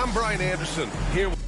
I'm Brian Anderson, here with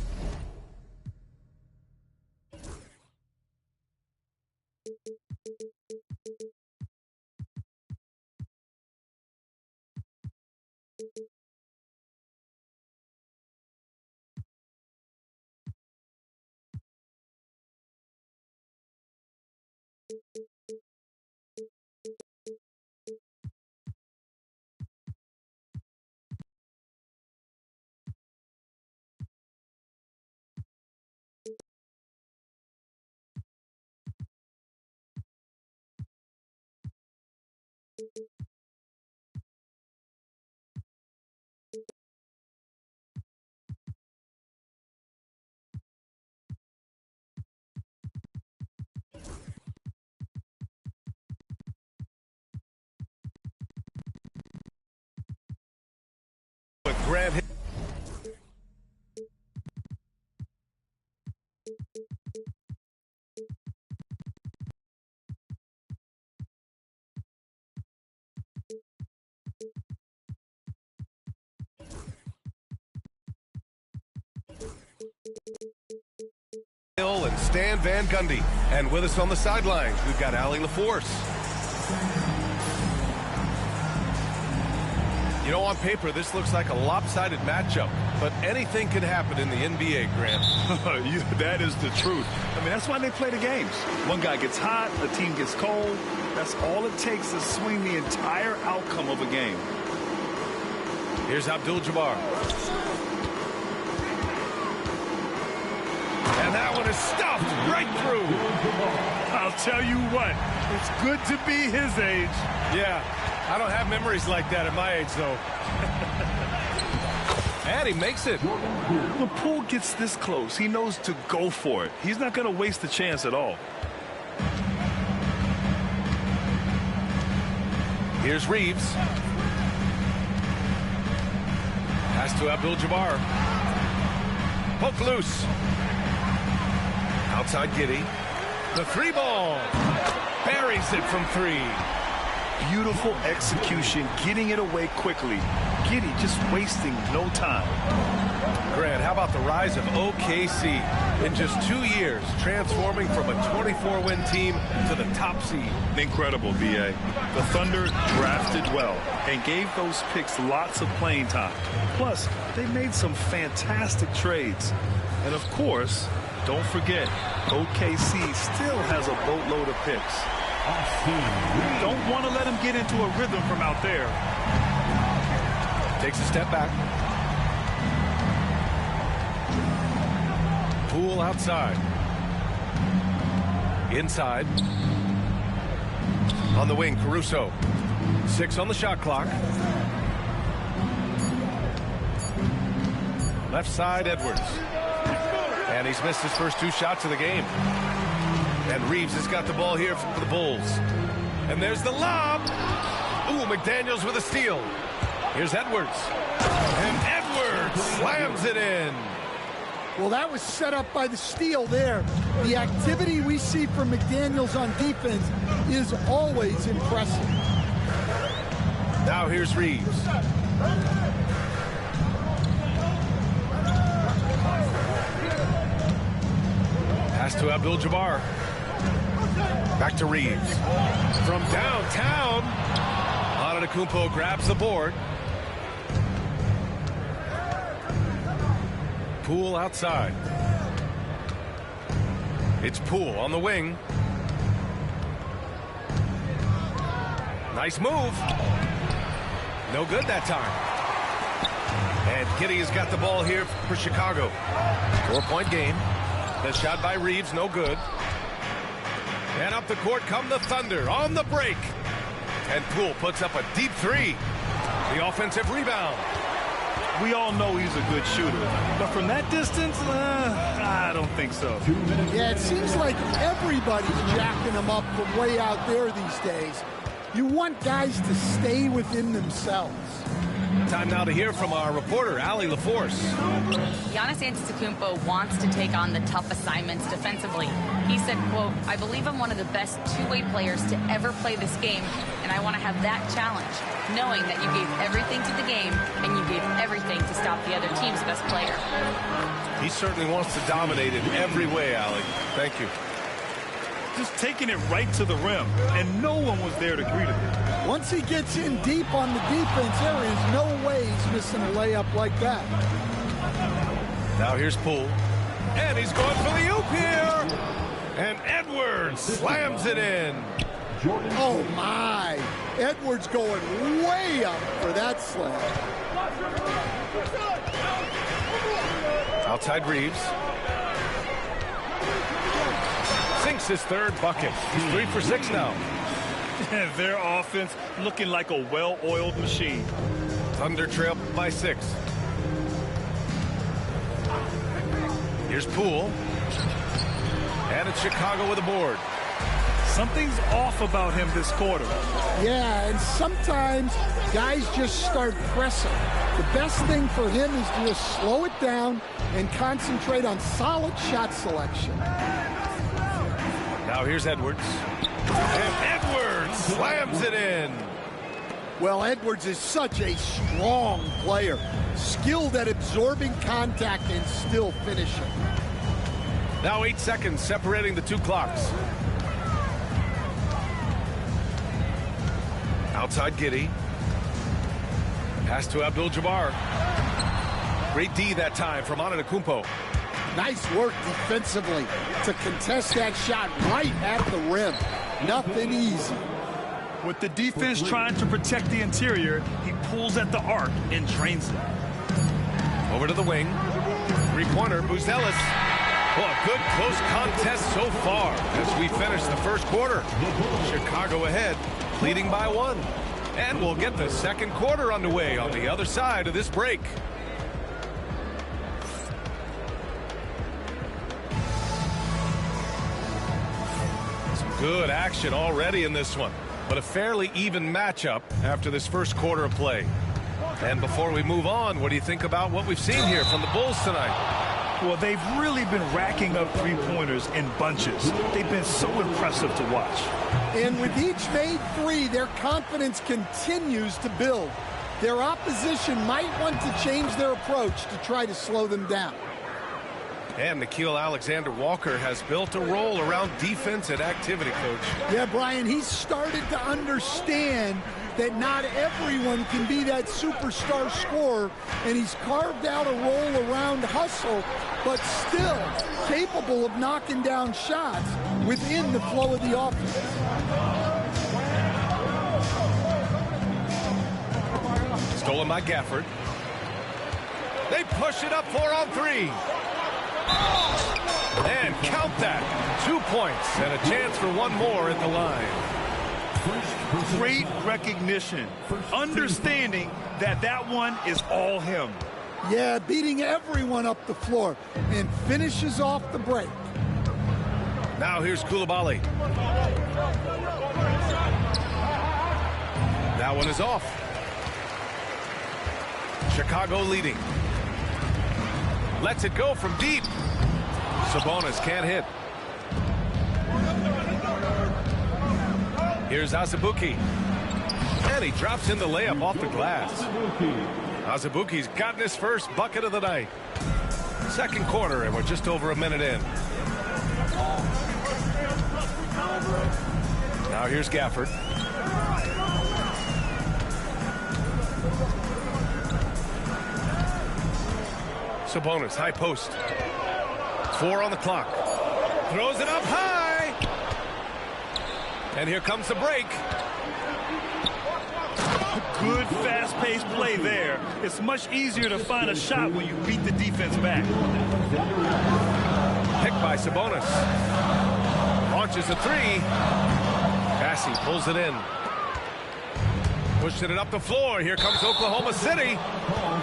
Grant. Hill and Stan Van Gundy. And with us on the sidelines, we've got Allie LaForce. You know, on paper, this looks like a lopsided matchup, but anything can happen in the NBA, Grant. That is the truth. I mean, that's why they play the games. One guy gets hot, a team gets cold. That's all it takes to swing the entire outcome of a game. Here's Abdul-Jabbar. And that one is stuffed right through. I'll tell you what, it's good to be his age. Yeah, I don't have memories like that at my age, though. And he makes it. When Poole gets this close, he knows to go for it. He's not going to waste the chance at all. Here's Reeves. Pass to Abdul-Jabbar. Poke loose. Outside Giddey. The three ball. Buries it from three. Beautiful execution, getting it away quickly. Giddey just wasting no time. Grant, how about the rise of OKC? In just 2 years, transforming from a 24-win team to the top seed. Incredible, B.A. The Thunder drafted well and gave those picks lots of playing time. Plus, they made some fantastic trades. And of course, don't forget, OKC still has a boatload of picks. Don't want to let him get into a rhythm from out there. Takes a step back. Poole outside. Inside. On the wing, Caruso. 6 on the shot clock. Left side, Edwards. And he's missed his first 2 shots of the game. And Reeves has got the ball here for the Bulls. And there's the lob. Ooh, McDaniels with a steal. Here's Edwards. And Edwards slams it in. Well, that was set up by the steal there. The activity we see from McDaniels on defense is always impressive. Now here's Reeves. Pass to Abdul-Jabbar. Back to Reeves. From downtown, Antetokounmpo grabs the board. Poole outside. It's Poole on the wing. Nice move. No good that time. And Giddey has got the ball here for Chicago. 4-point game. The shot by Reeves, no good. And up the court come the Thunder on the break. And Poole puts up a deep 3. The offensive rebound. We all know he's a good shooter, but from that distance, I don't think so. Yeah, it seems like everybody's jacking him up from way out there these days. You want guys to stay within themselves. Time now to hear from our reporter, Allie LaForce. Giannis Antetokounmpo wants to take on the tough assignments defensively. He said, quote, "I believe I'm one of the best two-way players to ever play this game, and I want to have that challenge, knowing that you gave everything to the game and you gave everything to stop the other team's best player." He certainly wants to dominate in every way, Allie. Thank you. Just taking it right to the rim, and no one was there to greet him. Once he gets in deep on the defense, there is no way he's missing a layup like that. Now here's Poole. And he's going for the oop here. And Edwards slams it in. Oh, my. Edwards going way up for that slam. Outside Reeves. Sinks his third bucket. He's 3 for 6 now. Their offense looking like a well-oiled machine. Thunder trail by 6. Here's Poole. And it's Chicago with a board. Something's off about him this quarter. Yeah, and sometimes guys just start pressing. The best thing for him is to just slow it down and concentrate on solid shot selection. Now here's Edwards. And Edwards slams it in. Well, Edwards is such a strong player, skilled at absorbing contact and still finishing. Now 8 seconds separating the two clocks. Outside Giddey. Pass to Abdul-Jabbar. Great D that time from Antetokounmpo. Nice work defensively to contest that shot right at the rim. Nothing easy. With the defense trying to protect the interior, he pulls at the arc and drains it. Over to the wing. Three-pointer, Buzelis. Well, a good close contest so far as we finish the first quarter. Chicago ahead, leading by 1. And we'll get the second quarter underway on the other side of this break. Good action already in this one, but a fairly even matchup after this first quarter of play. And before we move on, what do you think about what we've seen here from the Bulls tonight? Well, they've really been racking up three-pointers in bunches. They've been so impressive to watch. And with each made three, their confidence continues to build. Their opposition might want to change their approach to try to slow them down. And Nickeil Alexander-Walker has built a role around defense and activity, Coach. Yeah, Brian, he's started to understand that not everyone can be that superstar scorer, and he's carved out a role around hustle, but still capable of knocking down shots within the flow of the offense. Stolen by Gafford. They push it up 4 on 3. And count that. 2 points and a chance for one more at the line. Great recognition. Understanding that that one is all him. Yeah, beating everyone up the floor and finishes off the break. Now here's Coulibaly. That one is off. Chicago leading. Lets it go from deep. Sabonis can't hit. Here's Azubuike. And he drops in the layup off the glass. Azubuike's gotten his first bucket of the night. Second quarter, and we're just over a minute in. Now here's Gafford. Sabonis, high post. 4 on the clock. Throws it up high. And here comes the break. Good fast-paced play there. It's much easier to find a shot when you beat the defense back. Picked by Sabonis. Launches a 3. Cassie pulls it in. Pushing it up the floor. Here comes Oklahoma City.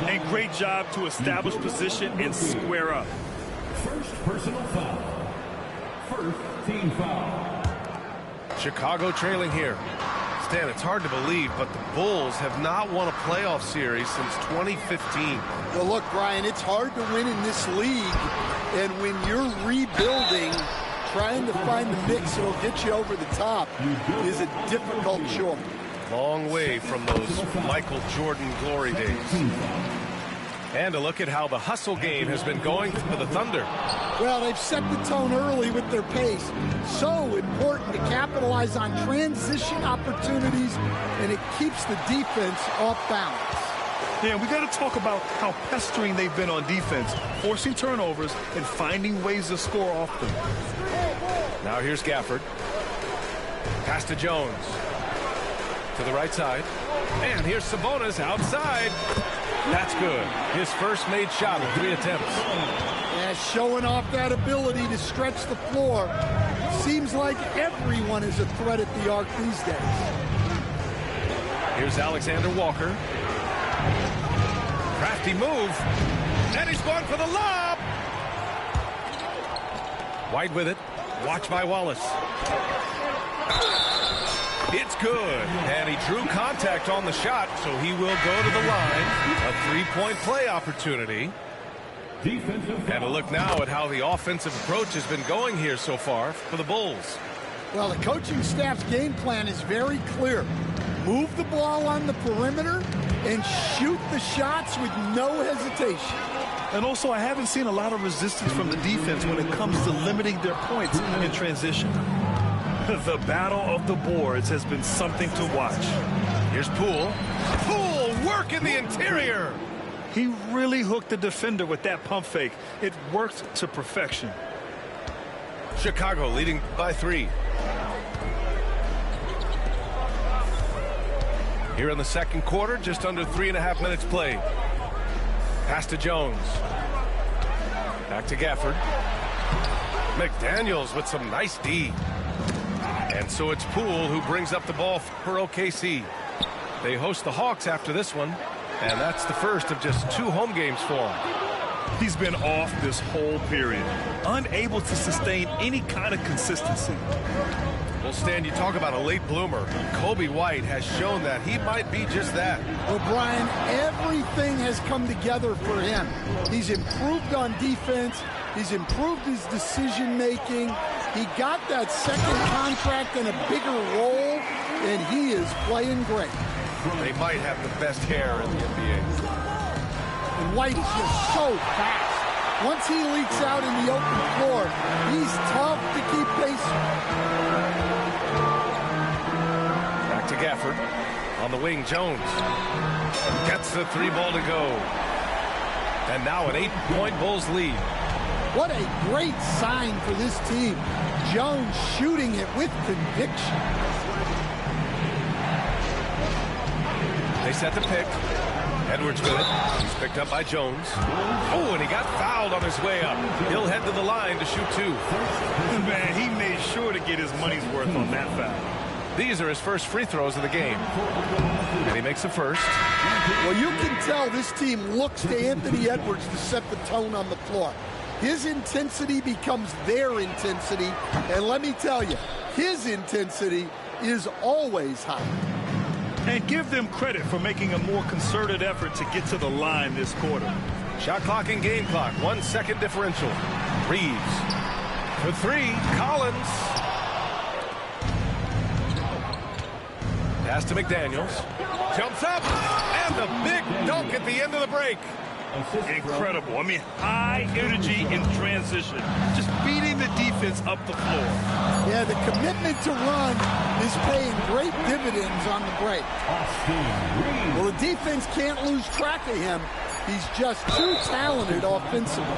And great job to establish position and square up. First personal foul. First team foul. Chicago trailing here. Stan, it's hard to believe, but the Bulls have not won a playoff series since 2015. Well, look, Brian, it's hard to win in this league. And when you're rebuilding, trying to find the mix that'll get you over the top is a difficult chore. Long way from those Michael Jordan glory days. And a look at how the hustle game has been going for the Thunder. Well, they've set the tone early with their pace. So important to capitalize on transition opportunities, and it keeps the defense off balance. Yeah, we got to talk about how pestering they've been on defense, forcing turnovers and finding ways to score off them. Now here's Gafford. Pass to Jones. To the right side. And here's Sabonis outside. That's good. His first made shot in 3 attempts. Yeah, showing off that ability to stretch the floor. Seems like everyone is a threat at the arc these days. Here's Alexander Walker. Crafty move. And he's going for the lob. White with it. Watched by Wallace. It's good. And he drew contact on the shot, so he will go to the line. A 3-point play opportunity. And a look now at how the offensive approach has been going here so far for the Bulls. Well, the coaching staff's game plan is very clear. Move the ball on the perimeter and shoot the shots with no hesitation. And also, I haven't seen a lot of resistance from the defense when it comes to limiting their points in transition. The battle of the boards has been something to watch. Here's Poole. Poole work in the interior. He really hooked the defender with that pump fake. It worked to perfection. Chicago leading by 3. Here in the second quarter, just under 3.5 minutes played. Pass to Jones. Back to Gafford. McDaniels with some nice D. And so it's Poole who brings up the ball for OKC. They host the Hawks after this one, and that's the first of just 2 home games for him. He's been off this whole period, unable to sustain any kind of consistency. Well, Stan, you talk about a late bloomer. Kobe White has shown that he might be just that. Well, Brian, everything has come together for him. He's improved on defense. He's improved his decision-making. He got that second contract and a bigger role, and he is playing great. They might have the best hair in the NBA. And White is just so fast. Once he leaks out in the open floor, he's tough to keep pace. Back to Gafford. On the wing, Jones. Gets the 3 ball to go. And now an 8-point Bulls lead. What a great sign for this team. Jones shooting it with conviction. They set the pick. Edwards with it. He's picked up by Jones. Oh, and he got fouled on his way up. He'll head to the line to shoot 2. Man, he made sure to get his money's worth on that foul. These are his first free throws of the game. And he makes the first. Well, you can tell this team looks to Anthony Edwards to set the tone on the floor. His intensity becomes their intensity. And let me tell you, his intensity is always high. And give them credit for making a more concerted effort to get to the line this quarter. Shot clock and game clock. 1 second differential. Reeves. For 3. Collins. Pass to McDaniels. Jumps up. And the big dunk at the end of the break. Incredible. I mean, high energy in transition. Just beating the defense up the floor. Yeah, the commitment to run is paying great dividends on the break. Well, the defense can't lose track of him. He's just too talented offensively.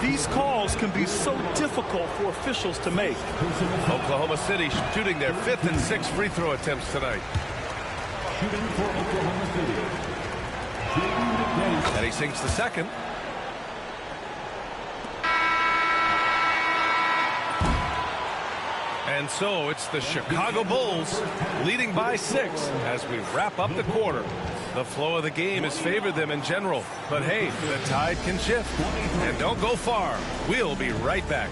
These calls can be so difficult for officials to make. Oklahoma City shooting their 5th and 6th free throw attempts tonight. Shooting for Oklahoma City. And he sinks the second. And so it's the Chicago Bulls leading by 6 as we wrap up the quarter. The flow of the game has favored them in general. But hey, the tide can shift. And don't go far. We'll be right back.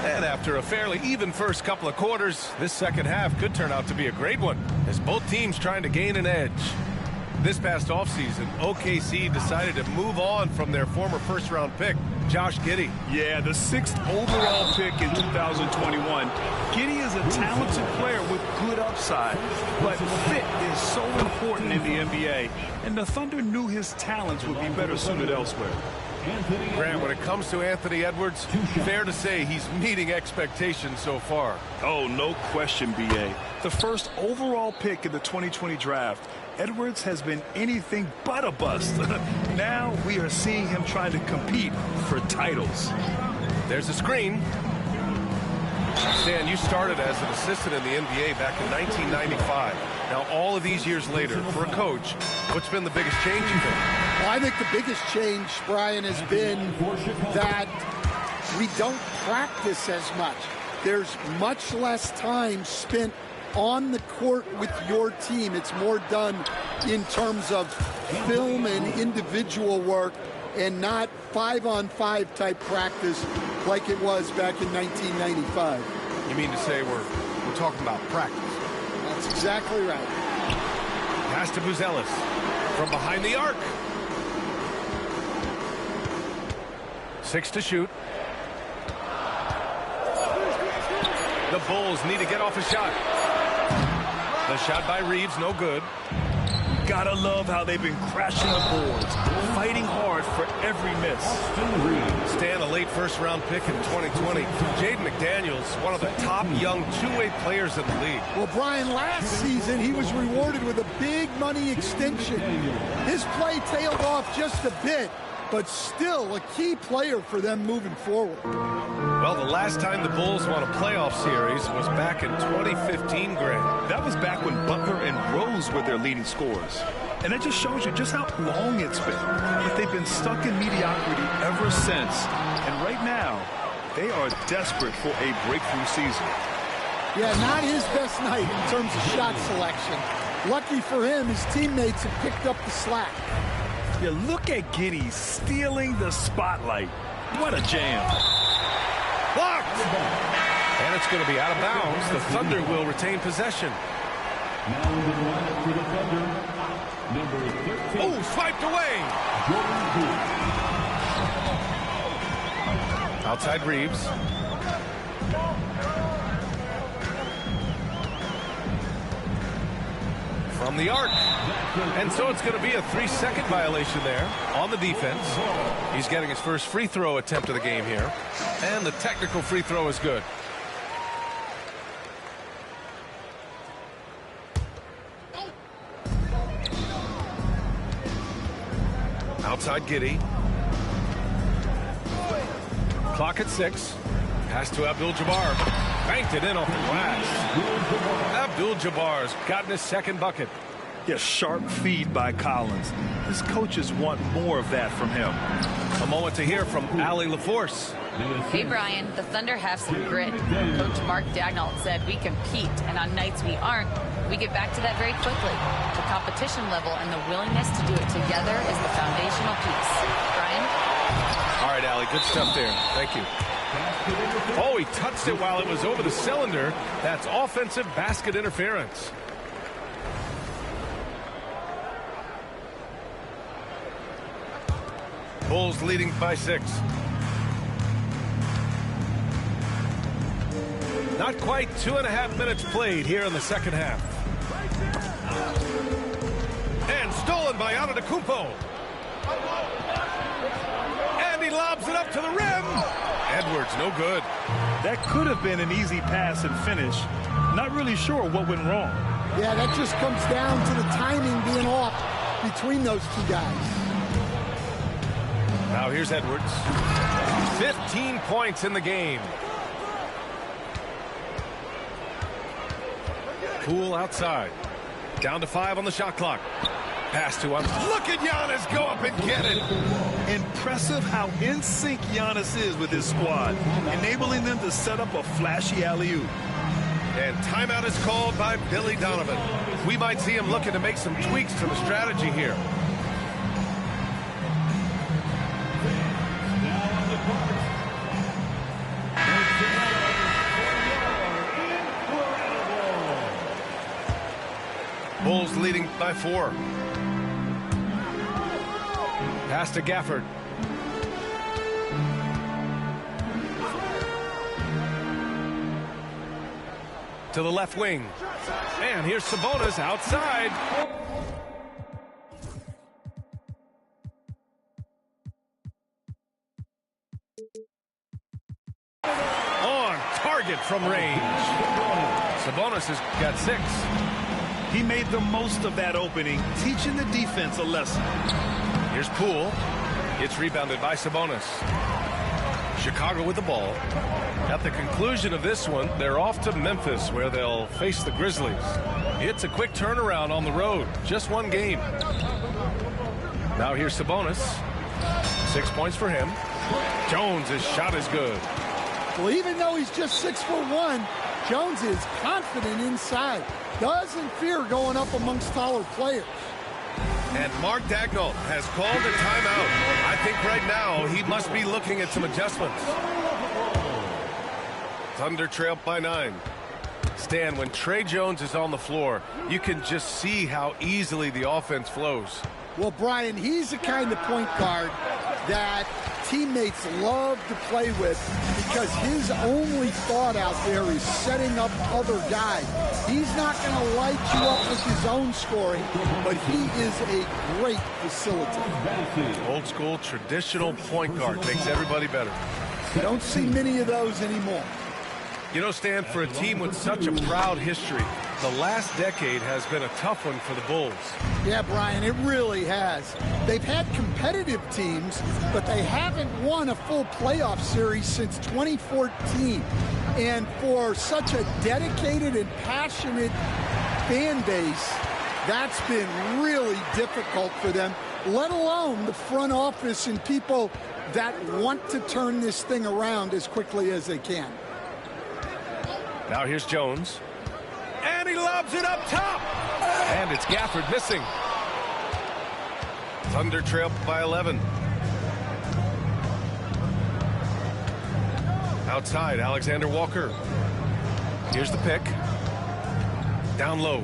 And after a fairly even first couple of quarters, this second half could turn out to be a great one as both teams trying to gain an edge. This past offseason, OKC decided to move on from their former first-round pick, Josh Giddey. Yeah, the 6th overall pick in 2021. Giddey is a talented player with good upside, but fit is so important in the NBA, and the Thunder knew his talents would be better suited elsewhere. Grant, when it comes to Anthony Edwards, fair to say he's meeting expectations so far. Oh, no question, B.A. The first overall pick in the 2020 draft, Edwards has been anything but a bust. Now we are seeing him trying to compete for titles. There's a screen. Stan, you started as an assistant in the NBA back in 1995. Now, all of these years later, for a coach, what's been the biggest change you think? Well, I think the biggest change, Brian, has been that we don't practice as much. There's much less time spent on the court with your team. It's more done in terms of film and individual work and not 5-on-5 type practice like it was back in 1995. You mean to say we're talking about practice? That's exactly right. Pass to Buzelis from behind the arc. 6 to shoot. The Bulls need to get off a shot. The shot by Reeves, no good. Gotta love how they've been crashing the boards, fighting hard for every miss. Stan, a late first-round pick in 2020. Jaden McDaniels, one of the top young two-way players in the league. Well, Brian, last season he was rewarded with a big money extension. His play tailed off just a bit, but still a key player for them moving forward. Well, the last time the Bulls won a playoff series was back in 2015, Grant. That was back when Butler and Rose were their leading scorers. And it just shows you just how long it's been. But they've been stuck in mediocrity ever since. And right now, they are desperate for a breakthrough season. Yeah, not his best night in terms of shot selection. Lucky for him, his teammates have picked up the slack. Yeah, look at Giddey stealing the spotlight. What a jam. Blocked! And it's going to be out of bounds. The Thunder will retain possession. Now in the lineup for the Thunder, number 13. Oh, swiped away! Jordan Poole. Outside Reeves. From the arc. And so it's going to be a 3-second violation there on the defense. He's getting his first free throw attempt of the game here. And the technical free throw is good. Outside Giddey. Clock at 6. Pass to Abdul-Jabbar. Banked it in off the glass. Abdul-Jabbar's gotten his second bucket. Yeah, sharp feed by Collins. His coaches want more of that from him. A moment to hear from Allie LaForce. Hey, Brian, the Thunder have some grit. Coach Mark Daigneault said we compete, and on nights we aren't, we get back to that very quickly. The competition level and the willingness to do it together is the foundational piece. Brian? All right, Allie, good stuff there. Thank you. Oh, he touched it while it was over the cylinder. That's offensive basket interference. Bulls leading by 6. Not quite 2.5 minutes played here in the second half. And stolen by Antetokounmpo. And he lobs it up to the rim. Edwards, no good. That could have been an easy pass and finish. Not really sure what went wrong. Yeah, that just comes down to the timing being off between those two guys. Now here's Edwards. 15 points in the game. Poole outside. Down to 5 on the shot clock. Pass to him. Look at Giannis go up and get it. Impressive how in sync Giannis is with his squad, enabling them to set up a flashy alley-oop. And timeout is called by Billy Donovan. We might see him looking to make some tweaks to the strategy here. Bulls leading by 4. Pass to Gafford. To the left wing. And here's Sabonis outside. On target from range. Sabonis has got 6. He made the most of that opening, teaching the defense a lesson. Here's Poole. It's rebounded by Sabonis. Chicago with the ball. At the conclusion of this one, they're off to Memphis, where they'll face the Grizzlies. It's a quick turnaround on the road. Just one game. Now here's Sabonis. 6 points for him. Jones' shot is good. Well, even though he's just 6'1", Jones is confident inside. Doesn't fear going up amongst taller players. And Mark Daigneault has called a timeout. I think right now he must be looking at some adjustments. Thunder trail by 9. Stan, when Tre Jones is on the floor, you can just see how easily the offense flows. Well, Brian, he's the kind of point guard that teammates love to play with because his only thought out there is setting up other guys. He's not going to light you up with his own scoring, but he is a great facilitator. Old school, traditional point guard makes everybody better. You don't see many of those anymore. You know, Stan, for a team with such a proud history, the last decade has been a tough one for the Bulls. Yeah, Brian, it really has. They've had competitive teams, but they haven't won a full playoff series since 2014. And for such a dedicated and passionate fan base, that's been really difficult for them, let alone the front office and people that want to turn this thing around as quickly as they can. Now here's Jones. And he lobs it up top. And it's Gafford missing. Thunder trail by 11. Outside, Alexander Walker. Here's the pick. Down low.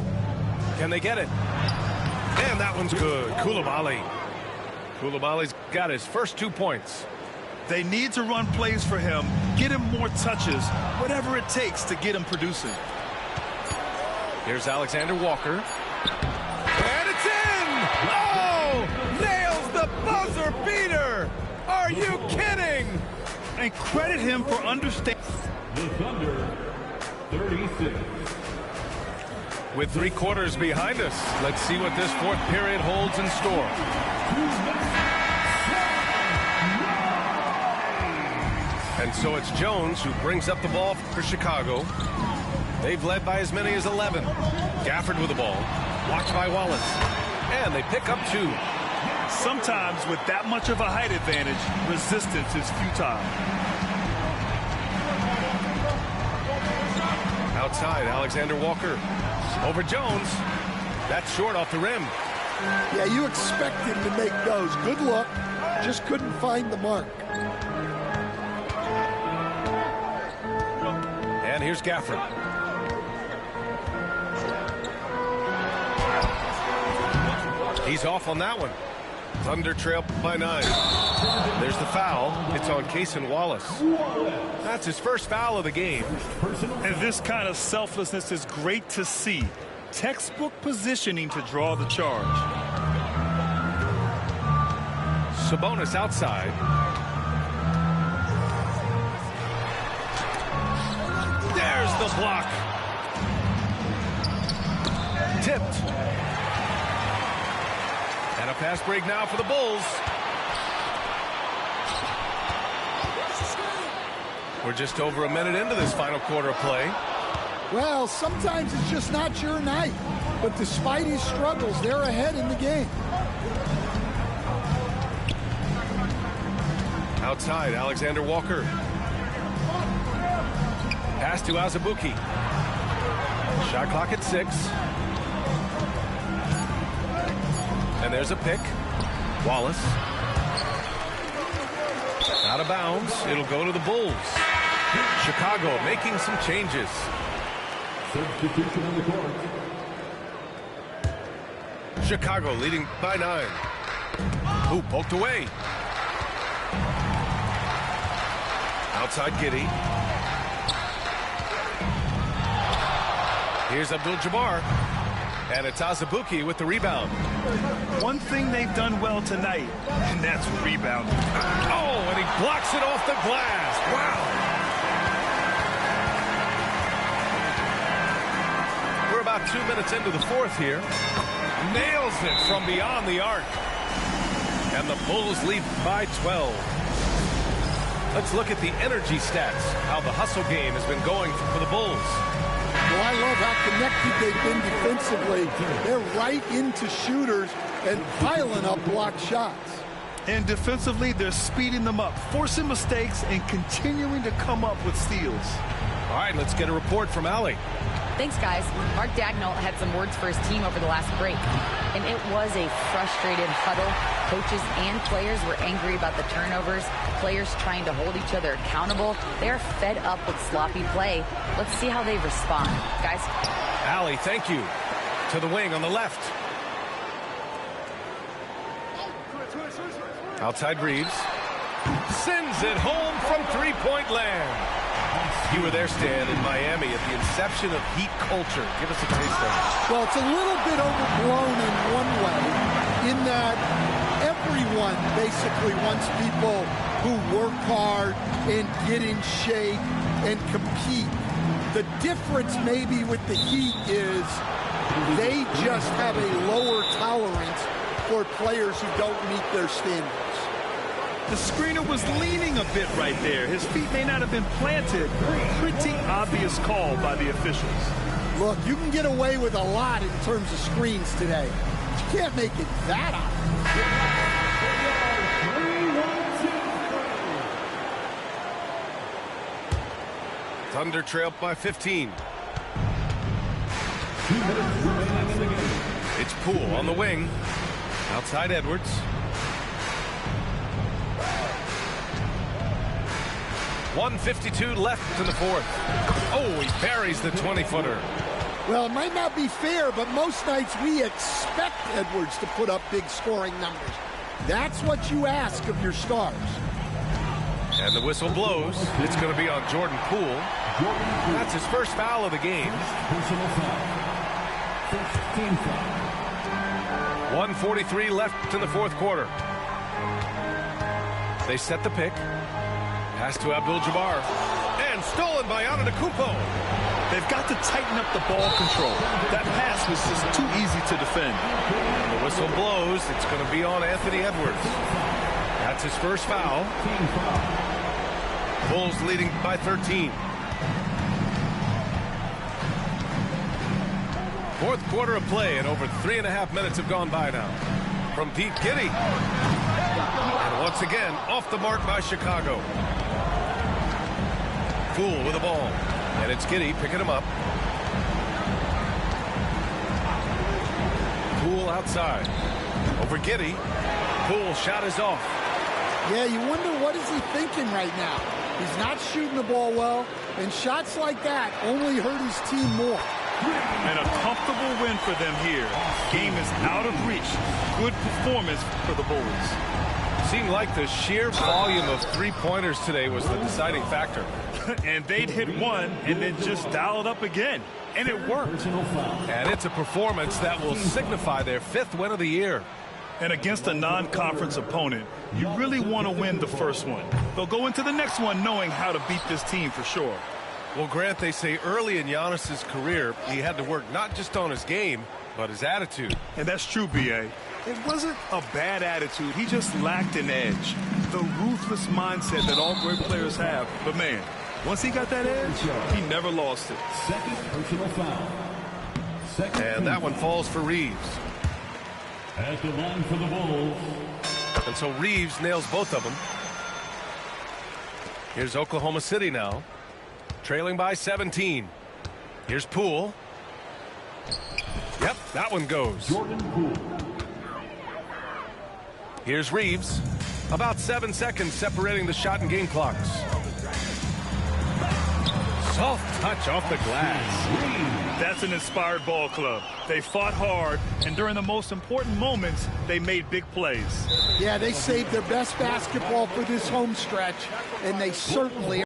Can they get it? And that one's good. Coulibaly. Coulibaly's got his first 2 points. They need to run plays for him, get him more touches, whatever it takes to get him producing. Here's Alexander Walker. And it's in! Oh! Nails the buzzer beater! Are you kidding? And credit him for understanding. The Thunder, 36. With 3 quarters behind us, let's see what this 4th period holds in store. And so it's Jones who brings up the ball for Chicago. They've led by as many as 11. Gafford with the ball. Watched by Wallace. And they pick up 2. Sometimes with that much of a height advantage, resistance is futile. Outside, Alexander Walker. Over Jones. That's short off the rim. Yeah, you expect him to make those. Good luck. Just couldn't find the mark. And here's Gafford. He's off on that one. Thunder trail by 9. There's the foul. It's on Cason Wallace. That's his first foul of the game. And this kind of selflessness is great to see. Textbook positioning to draw the charge. Sabonis outside. There's the block. Tipped. And a fast break now for the Bulls. We're just over a minute into this final quarter of play. Well, sometimes it's just not your night. but despite his struggles, they're ahead in the game. Outside, Alexander Walker. Pass to Azubuike. Shot clock at 6. And there's a pick. Wallace. Out of bounds. It'll go to the Bulls. Chicago making some changes. Substitution on the court. Chicago leading by 9. Ooh, poked away. Outside Giddey. Here's Abdul-Jabbar. And it's Azubuike with the rebound. One thing they've done well tonight, and that's rebounding. Oh, and he blocks it off the glass. Wow. We're about 2 minutes into the fourth here. Nails it from beyond the arc. And the Bulls lead by 12. Let's look at the energy stats, how the hustle game has been going for the Bulls. Well, I love how connected they've been defensively. They're right into shooters and piling up blocked shots. And defensively, they're speeding them up, forcing mistakes, and continuing to come up with steals. All right, let's get a report from Allie. Thanks, guys. Mark Daigneault had some words for his team over the last break, and it was a frustrated huddle. Coaches and players were angry about the turnovers, players trying to hold each other accountable. They're fed up with sloppy play. Let's see how they respond. Guys. Allie, thank you. To the wing on the left. Outside Reeves. Sends it home from three-point land. You were there, Stan, in Miami at the inception of Heat culture. Give us a taste of it. Well, it's a little bit overblown in one way, in that everyone basically wants people who work hard and get in shape and compete. The difference maybe with the Heat is they just have a lower tolerance for players who don't meet their standards. The screener was leaning a bit right there. His feet may not have been planted. Pretty obvious call by the officials. Look, you can get away with a lot in terms of screens today. But you can't make it that obvious. Thunder trailed by 15. 2 minutes remaining in the game. It's Poole on the wing. Outside Edwards. .152 left in the fourth. Oh, he buries the 20-footer. Well, it might not be fair, but most nights we expect Edwards to put up big scoring numbers. That's what you ask of your stars. And the whistle blows. It's going to be on Jordan Poole. That's his first foul of the game. Personal foul. First team foul. 1:43 left in the fourth quarter. They set the pick. Pass to Abdul-Jabbar. And stolen by Antetokounmpo. They've got to tighten up the ball control. That pass was just too easy to defend. And the whistle blows. It's going to be on Anthony Edwards. That's his first foul. Team foul. Bulls leading by 13. Fourth quarter of play, and over 3.5 minutes have gone by now. From deep, Giddey. And once again, off the mark by Chicago. Poole with the ball. And it's Giddey picking him up. Poole outside. Over Giddey. Poole shot is off. Yeah, you wonder what is he thinking right now. He's not shooting the ball well, and shots like that only hurt his team more. And a comfortable win for them here. Game is out of reach. Good performance for the Bulls. Seemed like the sheer volume of three-pointers today was the deciding factor. And they'd hit one and then just dial it up again. And it worked. Personal foul. And it's a performance that will signify their 5th win of the year. And against a non-conference opponent, you really want to win the first one. They'll go into the next one knowing how to beat this team for sure. Well, Grant, they say early in Giannis's career, he had to work not just on his game, but his attitude. And that's true, B.A. It wasn't a bad attitude. He just lacked an edge. The ruthless mindset that all great players have. But, man, once he got that edge, he never lost it. Second personal foul. Second And that one falls for Reeves. at the line for the Bulls. And so Reeves nails both of them. Here's Oklahoma City now, trailing by 17. Here's Poole. Yep, that one goes. Jordan Poole. Here's Reeves. About 7 seconds separating the shot and game clocks. Soft touch off the glass. That's an inspired ball club. They fought hard, and during the most important moments, they made big plays. Yeah, they saved their best basketball for this home stretch, and they certainly